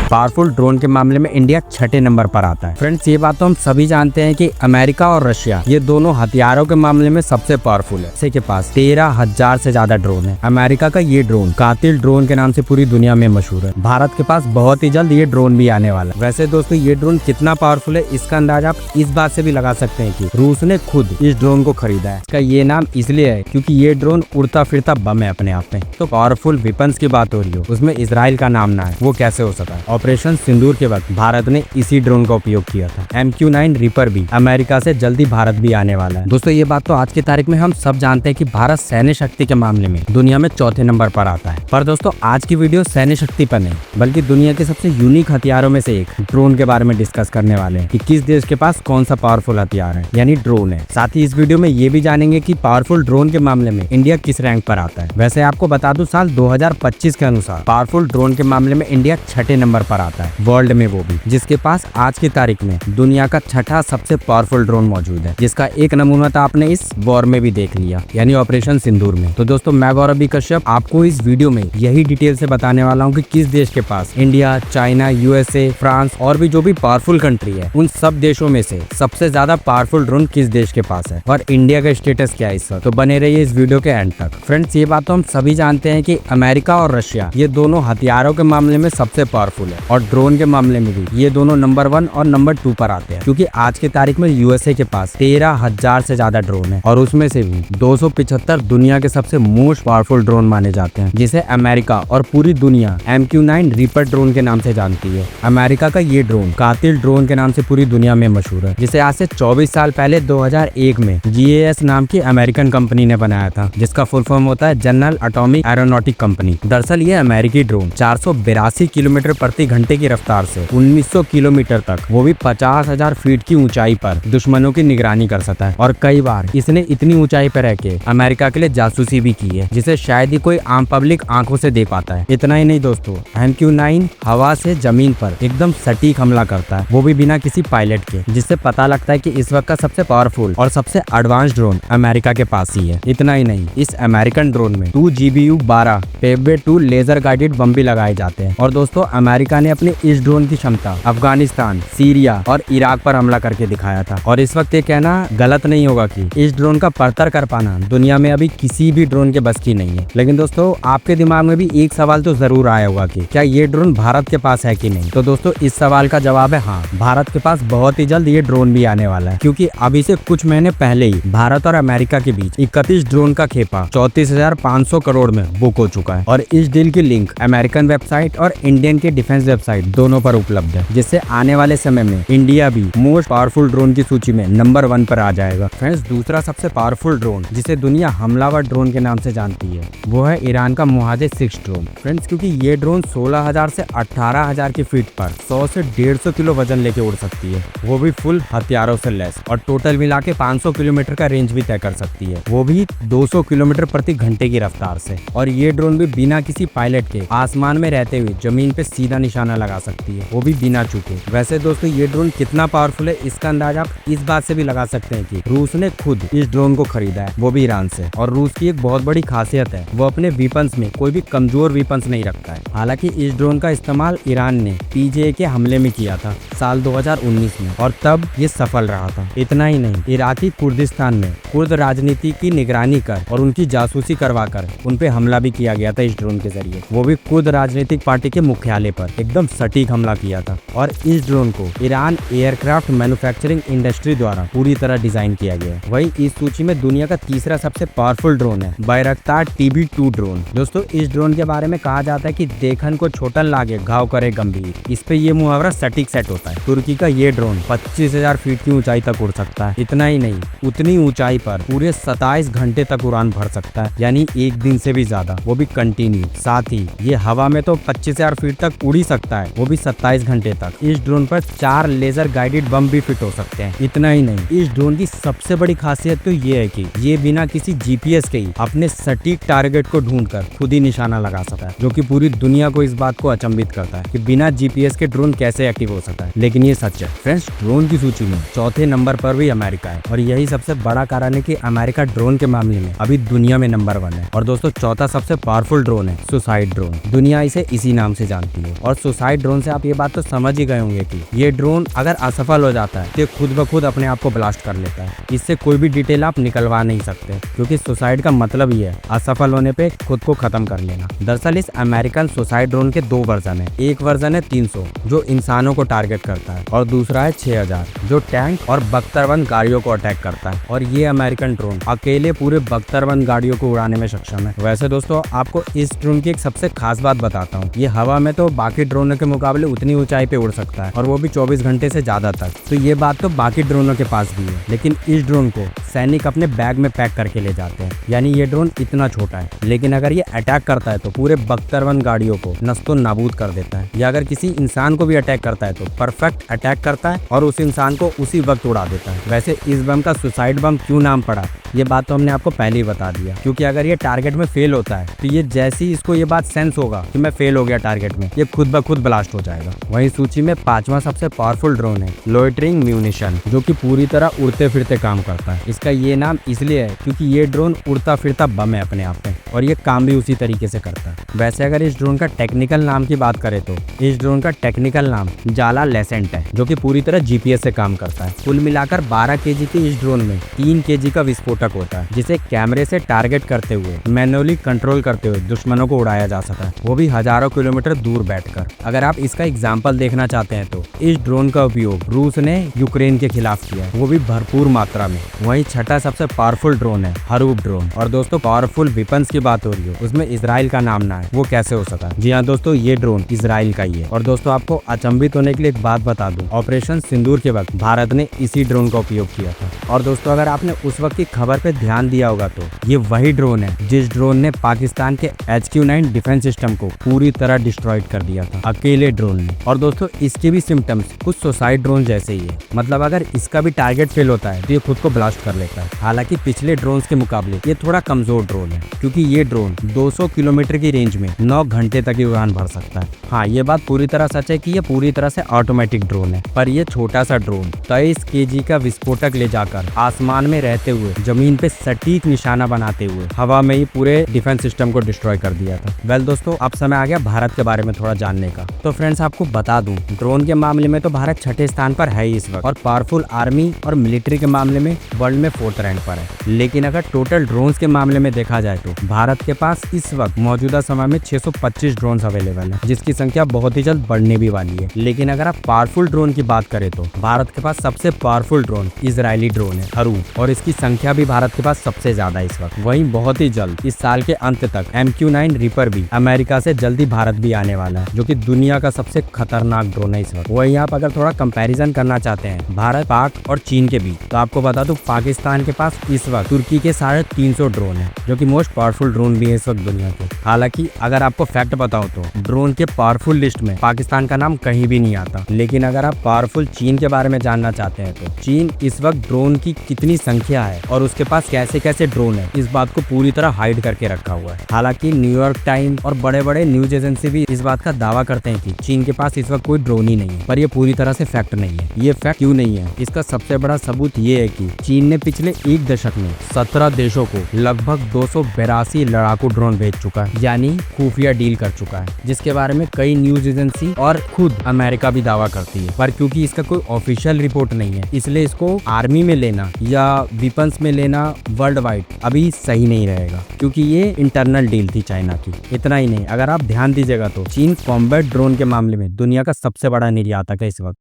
Powerful drone के मामले में इंडिया छठे नंबर पर आता है। फ्रेंड्स, ये बात तो हम सभी जानते हैं कि अमेरिका और रशिया ये दोनों हथियारों के मामले में सबसे पावरफुल है। इसी के पास 13,000 से ज्यादा ड्रोन है। अमेरिका का ये ड्रोन कातिल ड्रोन के नाम से पूरी दुनिया में मशहूर है। भारत के पास बहुत ही जल्द ये ड्रोन भी आने वाला है। वैसे दोस्तों, ये ड्रोन कितना पावरफुल है इसका अंदाजा आप इस बात से भी लगा सकते हैं कि रूस ने खुद इस ड्रोन को खरीदा है। इसका ये नाम इसलिए है क्योंकि ये ड्रोन उड़ता फिरता बम है अपने आप में। तो पावरफुल वेपन्स की बात हो रही हो, उसमें इजराइल का नाम ना है, वो कैसे हो सका? ऑपरेशन सिंदूर के वक्त भारत ने इसी ड्रोन का उपयोग किया था। MQ-9 रीपर भी अमेरिका से जल्दी भारत भी आने वाला है। दोस्तों, ये बात तो आज की तारीख में हम सब जानते हैं कि भारत सैन्य शक्ति के मामले में दुनिया में चौथे नंबर पर आता है। पर दोस्तों, आज की वीडियो सैन्य शक्ति पर नहीं बल्कि दुनिया के सबसे यूनिक हथियारों में से एक ड्रोन के बारे में डिस्कस करने वाले हैं कि किस देश के पास कौन सा पावरफुल हथियार है, यानी ड्रोन है। साथ ही इस वीडियो में ये भी जानेंगे कि पावरफुल ड्रोन के मामले में इंडिया किस रैंक पर आता है। वैसे आपको बता दूं, साल 2025 के अनुसार पावरफुल ड्रोन के मामले में इंडिया छठे नंबर पर आता है वर्ल्ड में, वो भी जिसके पास आज की तारीख में दुनिया का छठा सबसे पावरफुल ड्रोन मौजूद है, जिसका एक नमूना तो आपने इस वॉर में भी देख लिया, यानी ऑपरेशन सिंदूर में। तो दोस्तों, मैं गौरव बी कश्यप आपको इस वीडियो में यही डिटेल से बताने वाला हूँ कि किस देश के पास इंडिया, चाइना, USA, फ्रांस और भी जो भी पावरफुल कंट्री है, उन सब देशों में से सबसे ज्यादा पावरफुल ड्रोन किस देश के पास है और इंडिया का स्टेटस क्या है इस वक्त। तो बने रहिए इस वीडियो के एंड तक। फ्रेंड्स, ये बात तो हम सभी जानते हैं कि अमेरिका और रशिया ये दोनों हथियारों के मामले में सबसे पावरफुल है और ड्रोन के मामले में भी ये दोनों नंबर 1 और नंबर 2 पर आते हैं, क्योंकि आज की तारीख में USA के पास 13,000 से ज्यादा ड्रोन है और उसमें से भी 275 दुनिया के सबसे मोस्ट पावरफुल ड्रोन माने जाते हैं, जिसे अमेरिका और पूरी दुनिया MQ-9 रीपर ड्रोन के नाम से जानती है। अमेरिका का ये ड्रोन कातिल ड्रोन के नाम से पूरी दुनिया में मशहूर है, जिसे आज से 24 साल पहले 2001 में GAS नाम की अमेरिकन कंपनी ने बनाया था, जिसका फुल फॉर्म होता है जनरल एटॉमिक एरोनॉटिक कंपनी। दरअसल ये अमेरिकी ड्रोन 482 किलोमीटर प्रति घंटे की रफ्तार से 1900 किलोमीटर तक, वो भी 50,000 फीट की ऊंचाई पर दुश्मनों की निगरानी कर सकता है। और कई बार इसने इतनी ऊंचाई पर रह के अमेरिका के लिए जासूसी भी की है, जिसे शायद ही कोई आम पब्लिक आंखों से देख पाता है। इतना ही नहीं दोस्तों, MQ-9 हवा से जमीन पर एकदम सटीक हमला करता है, वो भी बिना किसी पायलट के, जिससे पता लगता है कि इस वक्त का सबसे पावरफुल और सबसे एडवांस ड्रोन अमेरिका के पास ही है। इतना ही नहीं, इस अमेरिकन ड्रोन में 2GBU-12 पेब्बे 2 लेजर गाइडेड बम भी लगाए जाते हैं। और दोस्तों, अमेरिका ने अपने इस ड्रोन की क्षमता अफगानिस्तान, सीरिया और इराक पर हमला करके दिखाया था। और इस वक्त ये कहना गलत नहीं होगा कि इस ड्रोन का परतर कर पाना दुनिया में अभी किसी भी ड्रोन के बस की नहीं है। लेकिन दोस्तों, आपके दिमाग में भी एक सवाल तो जरूर आया होगा कि क्या ये ड्रोन भारत के पास है कि नहीं। तो दोस्तों, इस सवाल का जवाब है हाँ, भारत के पास बहुत ही जल्द ये ड्रोन भी आने वाला है, क्योंकि अभी से कुछ महीने पहले ही भारत और अमेरिका के बीच 31 ड्रोन का खेपा 34,500 करोड़ में बुक हो चुका है। और इस डील की लिंक अमेरिकन वेबसाइट और इंडियन के डिफेंस वेबसाइट दोनों पर उपलब्ध है, जिससे आने वाले समय में इंडिया भी मोस्ट पावरफुल ड्रोन की सूची में नंबर 1 पर आ जाएगा। फ्रेंड्स, दूसरा सबसे पावरफुल ड्रोन जिसे दुनिया हमलावर ड्रोन के नाम से जानती है, वो है ईरान का मुहाजे 6 ड्रोन। फ्रेंड्स, क्योंकि ये ड्रोन 16,000 से 18,000 की फीट पर 100 से 150 किलो वजन लेके उड़ सकती है, वो भी फुल हथियारों से लैस, और टोटल मिला के 500 किलोमीटर का रेंज भी तय कर सकती है, वो भी 200 किलोमीटर प्रति घंटे की रफ्तार से। और ये ड्रोन भी बिना किसी पायलट के आसमान में रहते हुए जमीन पे सीधा निशाना लगा सकती है, वो भी बिना चूके। वैसे दोस्तों, ये ड्रोन कितना पावरफुल है इसका अंदाजा आप इस बात से भी लगा सकते हैं कि रूस ने खुद इस ड्रोन को खरीदा है, वो भी ईरान से। और रूस की एक बहुत बड़ी खासियत है, वो अपने वेपन्स में कोई भी कमजोर वेपन्स नहीं रखता है। हालांकि इस ड्रोन का इस्तेमाल ईरान ने PJA के हमले में किया था साल 2019 में, और तब ये सफल रहा था। इतना ही नहीं, इराकी कुर्दिस्तान में कुर्द राजनीति की निगरानी कर और उनकी जासूसी करवा कर उन पे हमला भी किया गया था इस ड्रोन के जरिए, वो भी कुर्द राजनीतिक पार्टी के मुख्यालय पर एकदम सटीक हमला किया था। और इस ड्रोन को ईरान एयरक्राफ्ट मैन्युफैक्चरिंग इंडस्ट्री द्वारा पूरी तरह डिजाइन किया गया है। वही इस सूची में दुनिया का तीसरा सबसे पावरफुल ड्रोन है बैरक्तार TB2 ड्रोन। दोस्तों, इस ड्रोन के बारे में कहा जाता है कि देखन को छोटन लागे घाव करे गंभीर, इस पे ये मुहावरा सटीक सेट होता है। तुर्की का ये ड्रोन 25,000 फीट की ऊंचाई तक उड़ सकता है। इतना ही नहीं, उतनी ऊंचाई पर पूरे 27 घंटे तक उड़ान भर सकता है, यानी एक दिन से भी ज्यादा, वो भी कंटिन्यू। साथ ही ये हवा में तो 25,000 फीट तक उड़ ही सकता है, वो भी 27 घंटे तक। इस ड्रोन पर 4 लेजर गाइडेड बम भी फिट हो सकते हैं। इतना ही नहीं, इस ड्रोन की सबसे बड़ी खासियत तो ये है कि ये बिना किसी GPS के ही अपने सटीक टारगेट को ढूंढकर खुद ही निशाना लगा सकता है, जो कि पूरी दुनिया को इस बात को अचंभित करता है कि बिना GPS के ड्रोन कैसे एक्टिव हो सकता है। लेकिन ये सच है। फ्रेंड्स, ड्रोन की सूची में चौथे नंबर पर भी अमेरिका है, और यही सबसे बड़ा कारण है कि अमेरिका ड्रोन के मामले में अभी दुनिया में नंबर 1 है। और दोस्तों, चौथा सबसे पावरफुल ड्रोन है सुसाइड ड्रोन। दुनिया इसे इसी नाम से जानती है। और और सुसाइड ड्रोन से आप ये बात तो समझ ही गए होंगे कि ये ड्रोन अगर असफल हो जाता है तो खुद ब खुद अपने आप को ब्लास्ट कर लेता है। इससे कोई भी डिटेल आप निकलवा नहीं सकते, क्योंकि सुसाइड का मतलब ही है असफल होने पे खुद को खत्म कर लेना। दरअसल इस अमेरिकन सुसाइड ड्रोन के दो वर्जन है। एक वर्जन है 300 जो इंसानों को टारगेट करता है और दूसरा है 6000 जो टैंक और बख्तरबंद गाड़ियों को अटैक करता है। और ये अमेरिकन ड्रोन अकेले पूरे बख्तरबंद गाड़ियों को उड़ाने में सक्षम है। वैसे दोस्तों आपको इस ड्रोन की एक सबसे खास बात बताता हूँ, ये हवा में तो बाकी ड्रोनों के मुकाबले उतनी ऊंचाई पे उड़ सकता है और वो भी 24 घंटे से ज्यादा तक। तो ये बात तो बाकी ड्रोनों के पास भी है, लेकिन इस ड्रोन को सैनिक अपने बैग में पैक करके ले जाते हैं। यानी ये ड्रोन इतना छोटा है, लेकिन अगर ये अटैक करता है तो पूरे बख्तरबंद गाड़ियों को नस्तो नाबूद कर देता है। या अगर किसी इंसान को भी अटैक करता है तो परफेक्ट अटैक करता है और उस इंसान को उसी वक्त उड़ा देता है। वैसे इस बम का सुसाइड बम क्यों नाम पड़ा ये बात तो हमने आपको पहले ही बता दिया, क्योंकि अगर ये टारगेट में फेल होता है तो ये जैसे ही इसको ये बात सेंस होगा कि मैं फेल हो गया टारगेट में, ये खुद ब खुद ब्लास्ट हो जाएगा। वहीं सूची में 5वां सबसे पावरफुल ड्रोन है लोइटरिंग म्यूनिशन, जो कि पूरी तरह उड़ते फिरते काम करता है। इसका ये नाम इसलिए है क्योंकि ये ड्रोन उड़ता फिरता बम है अपने आप में और ये काम भी उसी तरीके से करता है। वैसे अगर इस ड्रोन का टेक्निकल नाम की बात करें तो इस ड्रोन का टेक्निकल नाम जाला लेसेंट है, जो कि पूरी तरह जीपीएस से काम करता है। कुल मिलाकर 12 केजी के इस ड्रोन में 3 केजी का विस्फोटक होता है, जिसे कैमरे से टारगेट करते हुए मैनुअली कंट्रोल करते हुए दुश्मनों को उड़ाया जा सकता है, वो भी हजारों किलोमीटर दूर बैठकर। अगर आप इसका एग्जाम्पल देखना चाहते हैं तो इस ड्रोन का उपयोग रूस ने यूक्रेन के खिलाफ किया है, वो भी भरपूर मात्रा में। वहीं छठा सबसे पावरफुल ड्रोन है हरूप ड्रोन। और दोस्तों पावरफुल वेपन्स की बात हो रही है उसमें इजराइल का नाम ना है, वो कैसे हो सका? जी हाँ दोस्तों, ये ड्रोन इजराइल का ही है। और दोस्तों आपको अचंभित होने के लिए एक बात बता दूं, ऑपरेशन सिंदूर के वक्त भारत ने इसी ड्रोन का उपयोग किया था। और दोस्तों अगर आपने उस वक्त की खबर पे ध्यान दिया होगा तो ये वही ड्रोन है जिस ड्रोन ने पाकिस्तान के HQ-9 डिफेंस सिस्टम को पूरी तरह डिस्ट्रॉयड कर दिया था, अकेले ड्रोन ने। और दोस्तों इसके भी सिम्टम्स कुछ सुसाइड ड्रोन जैसे ही है, मतलब अगर इसका भी टारगेट फेल होता है तो ये खुद को ब्लास्ट कर लेता है। हालांकि पिछले ड्रोन के मुकाबले ये थोड़ा कमजोर ड्रोन है, क्योंकि ये ड्रोन 200 किलोमीटर की रेंज में 9 घंटे तक की उड़ान भर सकता है। हाँ, ये बात पूरी तरह सच है कि ये पूरी तरह से ऑटोमेटिक ड्रोन है, पर ये छोटा सा ड्रोन 23 केजी का विस्फोटक ले जाकर आसमान में रहते हुए जमीन पे सटीक निशाना बनाते हुए हवा में ही पूरे डिफेंस सिस्टम को डिस्ट्रॉय कर दिया था। वेल दोस्तों अब समय आ गया भारत के बारे में थोड़ा जानने का। तो फ्रेंड्स आपको बता दूं, ड्रोन के मामले में तो भारत 6ठे स्थान पर है इस वक्त, और पावरफुल आर्मी और मिलिट्री के मामले में वर्ल्ड में 4th रैंक पर है। लेकिन अगर टोटल ड्रोन्स के मामले में देखा जाए तो भारत के पास इस वक्त मौजूदा समय में 625 ड्रोन अवेलेबल है, जिसकी संख्या बहुत ही जल्द बढ़ने भी वाली है। लेकिन अगर आप पावरफुल ड्रोन की बात करें तो भारत के पास सबसे पावरफुल ड्रोन इजरायली ड्रोन है हरूप, और इसकी संख्या भी भारत के पास सबसे ज्यादा इस वक्त। वहीं बहुत ही जल्द इस साल के अंत तक MQ-9 रीपर भी अमेरिका से जल्दी भारत भी आने वाला है, जो कि दुनिया का सबसे खतरनाक ड्रोन है इस वक्त। वहीं आप अगर थोड़ा कंपैरिजन करना चाहते हैं भारत, पाक और चीन के बीच, तो आपको बता दूं पाकिस्तान के पास इस वक्त तुर्की के 350 ड्रोन है, जो कि मोस्ट पावरफुल ड्रोन भी है इस वक्त दुनिया के। हालांकि अगर आपको फैक्ट बताओ तो ड्रोन के पावरफुल लिस्ट में पाकिस्तान का नाम कहीं भी नहीं आता। लेकिन अगर आप पावरफुल चीन के बारे में जानना चाहते हैं तो चीन इस वक्त ड्रोन की कितनी संख्या है और उसके पास कैसे कैसे ड्रोन है, इस बात को पूरी तरह हाइड करके रखा हुआ है। हालांकि न्यूयॉर्क टाइम और बड़े बड़े न्यूज एजेंसी भी इस बात का दावा करते हैं कि चीन के पास इस वक्त कोई ड्रोन ही नहीं है, पर ये पूरी तरह से फैक्ट नहीं है। ये फैक्ट क्यों नहीं है, इसका सबसे बड़ा सबूत ये है कि चीन ने पिछले एक दशक में 17 देशों को लगभग 282 लड़ाकू ड्रोन भेज चुका है, यानी खुफिया डील कर चुका है, जिसके बारे में कई न्यूज एजेंसी और खुद अमेरिका भी दावा करती है। पर क्योंकि इसका कोई ऑफिशियल रिपोर्ट नहीं है, इसलिए इसको आर्मी में लेना या वेपन्स में लेना वर्ल्ड वाइड अभी सही नहीं रहेगा, क्योंकि ये इंटरनल डील थी चाइना की। इतना ही नहीं, अगर आप ध्यान दीजिएगा तो चीन कॉम्बैट ड्रोन के मामले में दुनिया का सबसे बड़ा निर्यातक है इस वक्त।